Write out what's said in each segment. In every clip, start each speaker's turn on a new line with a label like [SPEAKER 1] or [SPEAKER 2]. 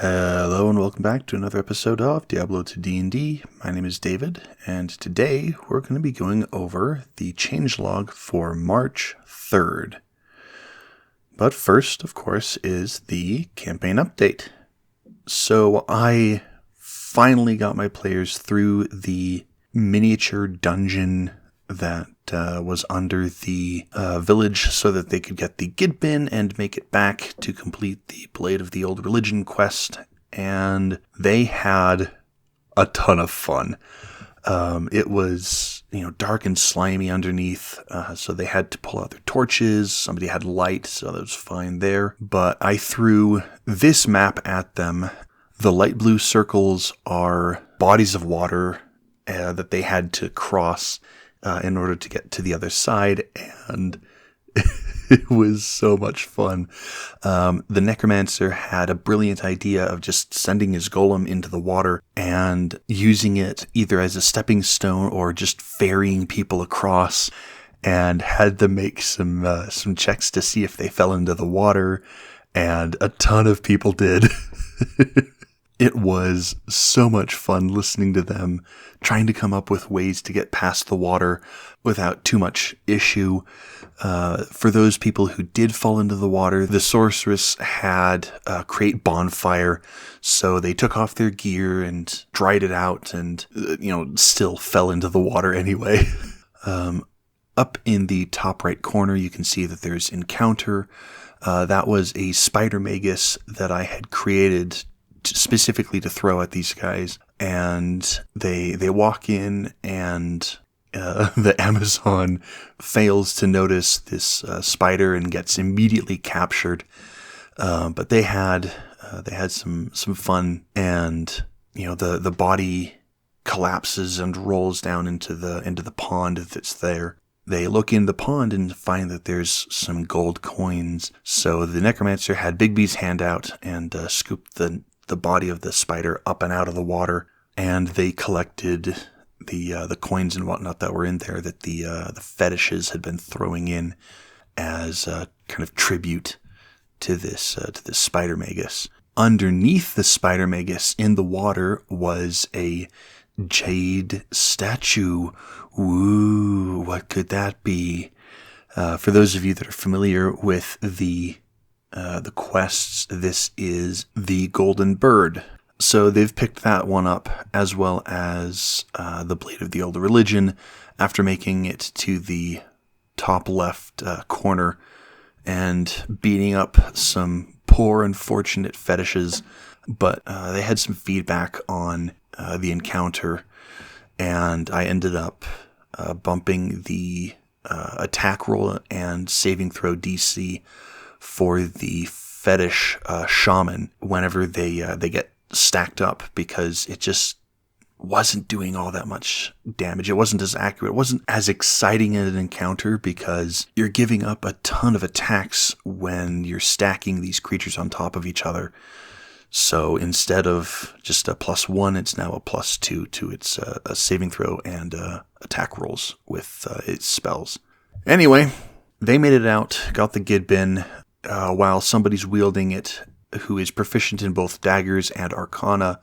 [SPEAKER 1] Hello and welcome back to another episode of Diablo to D&D. My name is David, and today we're going to be going over the changelog for March 3rd. But first, of course, is the campaign update. So I finally got my players through the miniature dungeon that was under the village so that they could get the Gidbin and make it back to complete the Blade of the Old Religion quest. And they had a ton of fun. It was, dark and slimy underneath, so they had to pull out their torches. Somebody had light, so that was fine there. But I threw this map at them. The light blue circles are bodies of water that they had to cross in order to get to the other side, and it was so much fun. The necromancer had a brilliant idea of just sending his golem into the water and using it either as a stepping stone or just ferrying people across, and had them make some checks to see if they fell into the water, and a ton of people did. It was so much fun listening to them, trying to come up with ways to get past the water without too much issue. For those people who did fall into the water, the sorceress had create bonfire, so they took off their gear and dried it out and, still fell into the water anyway. Up in the top right corner, you can see that there's Encounter. That was a spider magus that I had created specifically to throw at these guys, and they walk in, and the Amazon fails to notice this spider and gets immediately captured. But they had some fun, and the body collapses and rolls down into the pond that's there. They look in the pond and find that there's some gold coins. So the necromancer had Bigby's hand out and scooped the body of the spider up and out of the water, and they collected the coins and whatnot that were in there that the fetishes had been throwing in as a kind of tribute to this spider magus. Underneath the spider magus in the water was a jade statue. Ooh, what could that be? For those of you that are familiar with the quests, this is the Golden Bird. So they've picked that one up, as well as the Blade of the Old Religion, after making it to the top left corner and beating up some poor unfortunate fetishes. But they had some feedback on the Encounter, and I ended up bumping the attack roll and saving throw DC for the fetish shaman whenever they get stacked up, because it just wasn't doing all that much damage. It wasn't as accurate. It wasn't as exciting an encounter because you're giving up a ton of attacks when you're stacking these creatures on top of each other. So instead of just a +1, it's now a +2 to its saving throw and attack rolls with its spells. Anyway, they made it out, got the Gidbin, while somebody's wielding it who is proficient in both daggers and arcana.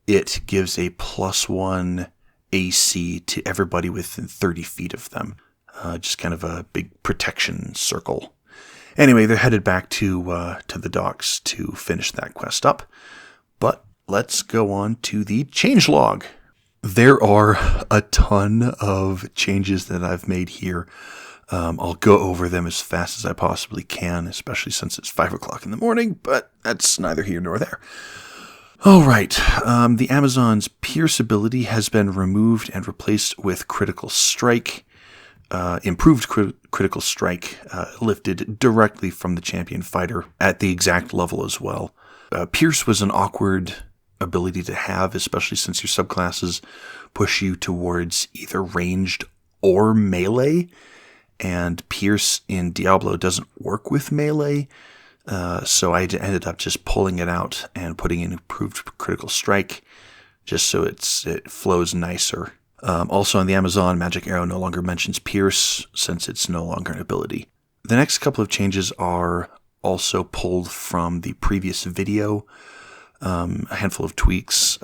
[SPEAKER 1] It gives a +1 AC to everybody within 30 feet of them. Just kind of a big protection circle. Anyway, they're headed back to the docks to finish that quest up. But let's go on to the changelog. There are a ton of changes that I've made here. I'll go over them as fast as I possibly can, especially since it's 5 o'clock in the morning, but that's neither here nor there. All right, the Amazon's Pierce ability has been removed and replaced with Critical Strike. Improved Critical Strike, lifted directly from the champion fighter at the exact level as well. Pierce was an awkward ability to have, especially since your subclasses push you towards either ranged or melee. And Pierce in Diablo doesn't work with melee, so I ended up just pulling it out and putting in Improved Critical Strike, just so it flows nicer. Also on the Amazon, Magic Arrow no longer mentions Pierce, since it's no longer an ability. The next couple of changes are also pulled from the previous video. A handful of tweaks.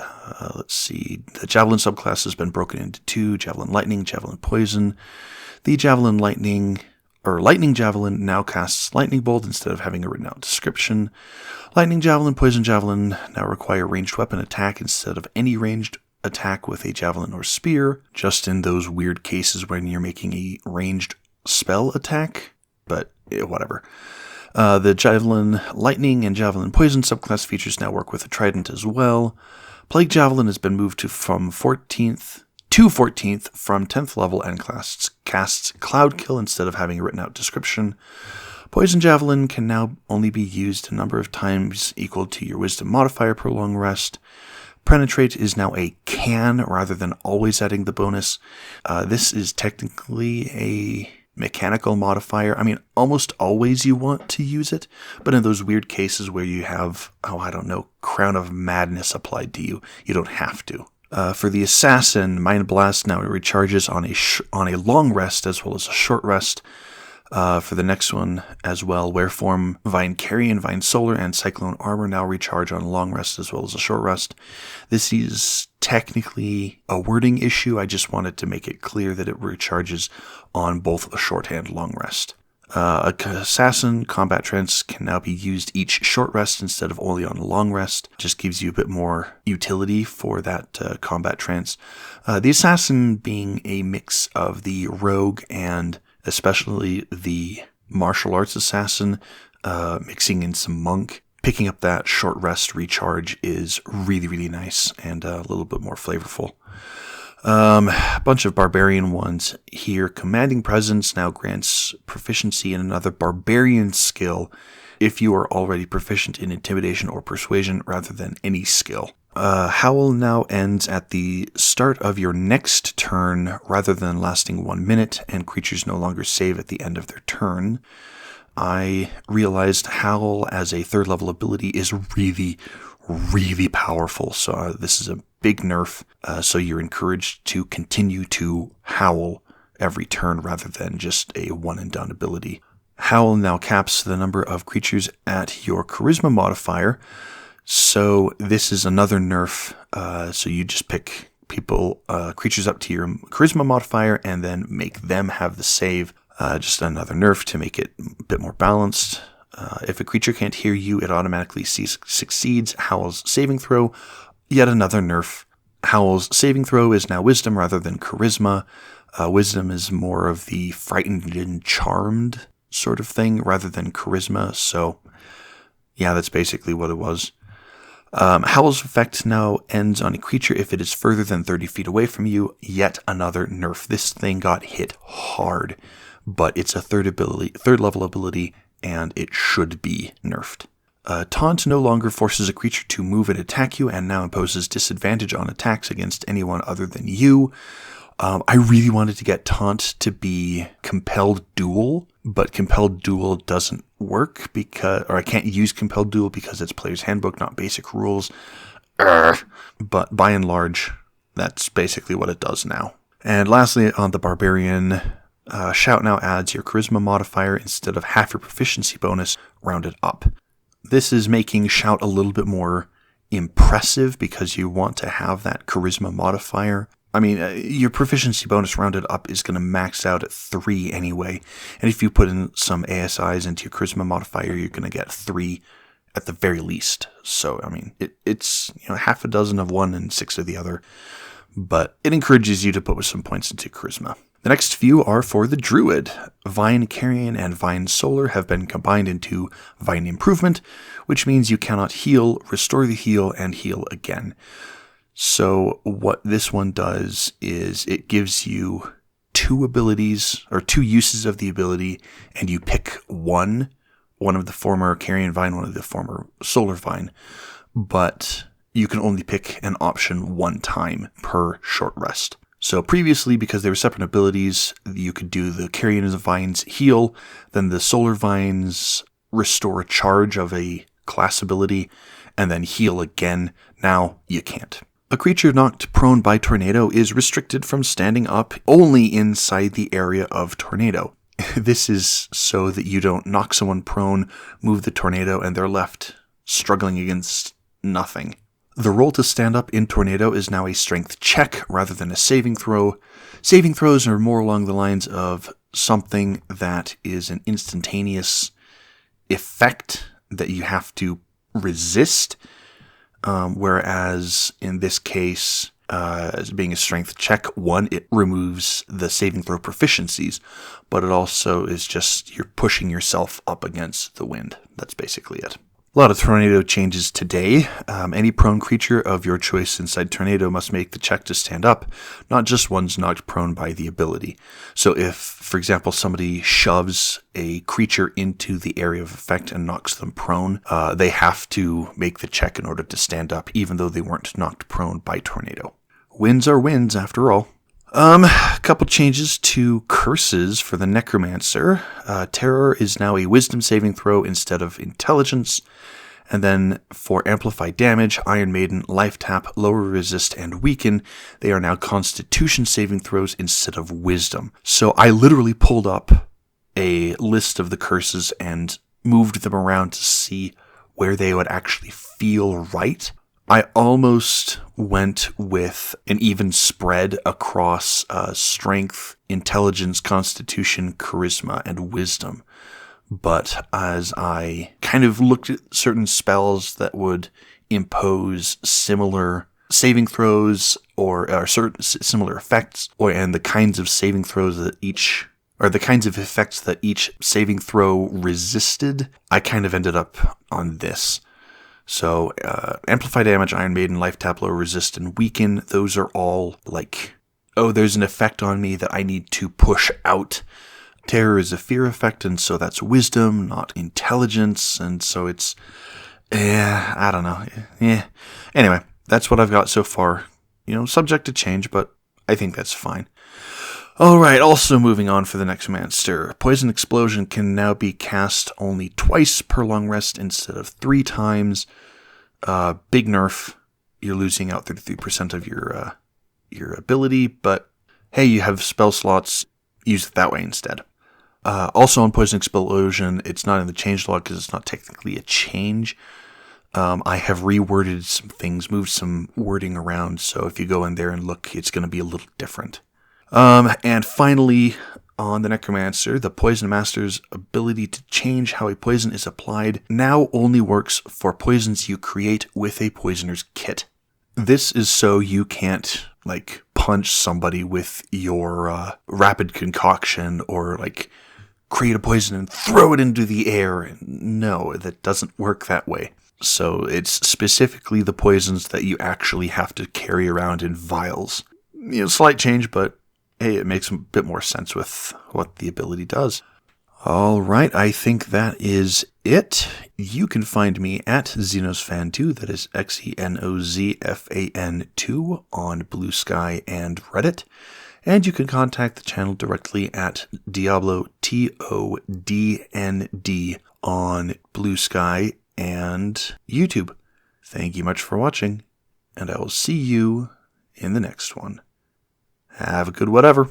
[SPEAKER 1] Let's see. The Javelin subclass has been broken into two: Javelin Lightning, Javelin Poison. The Javelin Lightning Javelin now casts Lightning Bolt instead of having a written out description. Lightning Javelin, Poison Javelin now require ranged weapon attack instead of any ranged attack with a javelin or spear, just in those weird cases when you're making a ranged spell attack, but whatever. The Javelin Lightning and Javelin Poison subclass features now work with a trident as well. Plague Javelin has been moved from 14th from 10th level and casts Cloud Kill instead of having a written out description. Poison Javelin can now only be used a number of times equal to your Wisdom modifier per long rest. Penetrate is now a can rather than always adding the bonus. This is technically a mechanical modifier. I mean, almost always you want to use it, but in those weird cases where you have, Crown of Madness applied to you, you don't have to. For the Assassin, Mind Blast now recharges on a long rest as well as a short rest. For the next one as well, Wereform, Vine Carrion, Vine Solar, and Cyclone Armor now recharge on a long rest as well as a short rest. This is technically a wording issue. I just wanted to make it clear that it recharges on both a short and long rest. Assassin Combat Trance can now be used each short rest instead of only on a long rest. Just gives you a bit more utility for that Combat Trance. The Assassin being a mix of the Rogue and especially the Martial Arts Assassin, mixing in some Monk. Picking up that short rest recharge is really, really nice and a little bit more flavorful. A bunch of Barbarian ones here. Commanding Presence now grants proficiency in another Barbarian skill if you are already proficient in Intimidation or Persuasion rather than any skill. Howl now ends at the start of your next turn rather than lasting 1 minute, and creatures no longer save at the end of their turn. I realized Howl as a 3rd level ability is really, really powerful, so this is a big nerf, so you're encouraged to continue to Howl every turn rather than just a one and done ability. Howl now caps the number of creatures at your Charisma modifier. So this is another nerf. So you just pick creatures up to your Charisma modifier and then make them have the save. Just another nerf to make it a bit more balanced. If a creature can't hear you, it automatically succeeds Howl's saving throw. Yet another nerf. Howl's saving throw is now Wisdom rather than Charisma. Wisdom is more of the frightened and charmed sort of thing rather than Charisma. So yeah, that's basically what it was. Howl's effect now ends on a creature if it is further than 30 feet away from you. Yet another nerf. This thing got hit hard, but it's a third level ability, and it should be nerfed. Taunt no longer forces a creature to move and attack you, and now imposes disadvantage on attacks against anyone other than you. I really wanted to get Taunt to be Compelled Duel, but Compelled Duel doesn't work I can't use Compelled Duel because it's Player's Handbook, not basic rules. But by and large, that's basically what it does now. And lastly, on the Barbarian, Shout now adds your Charisma modifier instead of half your proficiency bonus rounded up. This is making Shout a little bit more impressive because you want to have that Charisma modifier. I mean, your proficiency bonus rounded up is going to max out at 3 anyway. And if you put in some ASIs into your Charisma modifier, you're going to get 3 at the very least. So, I mean, it's half a dozen of one and 6 of the other. But it encourages you to put some points into Charisma. The next few are for the Druid. Vine Carrion and Vine Solar have been combined into Vine Improvement, which means you cannot heal, restore the heal, and heal again. So what this one does is it gives you 2 abilities, or 2 uses of the ability, and you pick one of the former Carrion Vine, one of the former Solar Vine, but you can only pick an option 1 time per short rest. So previously, because they were separate abilities, you could do the Carrion Vines heal, then the Solar Vines restore a charge of a class ability, and then heal again. Now you can't. A creature knocked prone by tornado is restricted from standing up only inside the area of tornado. This is so that you don't knock someone prone, move the tornado, and they're left struggling against nothing. The roll to stand up in Tornado is now a strength check rather than a saving throw. Saving throws are more along the lines of something that is an instantaneous effect that you have to resist, whereas in this case, as being a strength check, one, it removes the saving throw proficiencies, but it also is just you're pushing yourself up against the wind. That's basically it. A lot of Tornado changes today. Any prone creature of your choice inside Tornado must make the check to stand up, not just ones knocked prone by the ability. So if, for example, somebody shoves a creature into the area of effect and knocks them prone, they have to make the check in order to stand up, even though they weren't knocked prone by Tornado. Wins are wins, after all. A couple changes to curses for the Necromancer. Terror is now a wisdom saving throw instead of intelligence. And then for amplified damage, Iron Maiden, Life Tap, Lower Resist, and Weaken, they are now Constitution saving throws instead of wisdom. So I literally pulled up a list of the curses and moved them around to see where they would actually feel right. I almost went with an even spread across strength, intelligence, constitution, charisma, and wisdom. But as I kind of looked at certain spells that would impose similar saving throws or certain similar effects, and the kinds of saving throws that the kinds of effects that each saving throw resisted, I kind of ended up on this. So, Amplify Damage, Iron Maiden, Life Tap, Low Resist, and Weaken, those are all like, oh, there's an effect on me that I need to push out. Terror is a fear effect, and so that's wisdom, not intelligence, and so it's, I don't know. Anyway, that's what I've got so far. Subject to change, but I think that's fine. Alright, also moving on for the Necromancer. Poison Explosion can now be cast only twice per long rest instead of 3 times. Big nerf. You're losing out 33% of your ability, but hey, you have spell slots. Use it that way instead. Also on Poison Explosion, it's not in the changelog because it's not technically a change. I have reworded some things, moved some wording around, so if you go in there and look, it's going to be a little different. And finally, on the Necromancer, the Poison Master's ability to change how a poison is applied now only works for poisons you create with a poisoner's kit. This is so you can't, punch somebody with your rapid concoction or, create a poison and throw it into the air. No, that doesn't work that way. So it's specifically the poisons that you actually have to carry around in vials. Slight change, but hey, it makes a bit more sense with what the ability does. All right, I think that is it. You can find me at XenosFan2, that is XENOZFAN2 on Blue Sky and Reddit. And you can contact the channel directly at Diablo, TODND on Blue Sky and YouTube. Thank you much for watching, and I will see you in the next one. Have a good whatever.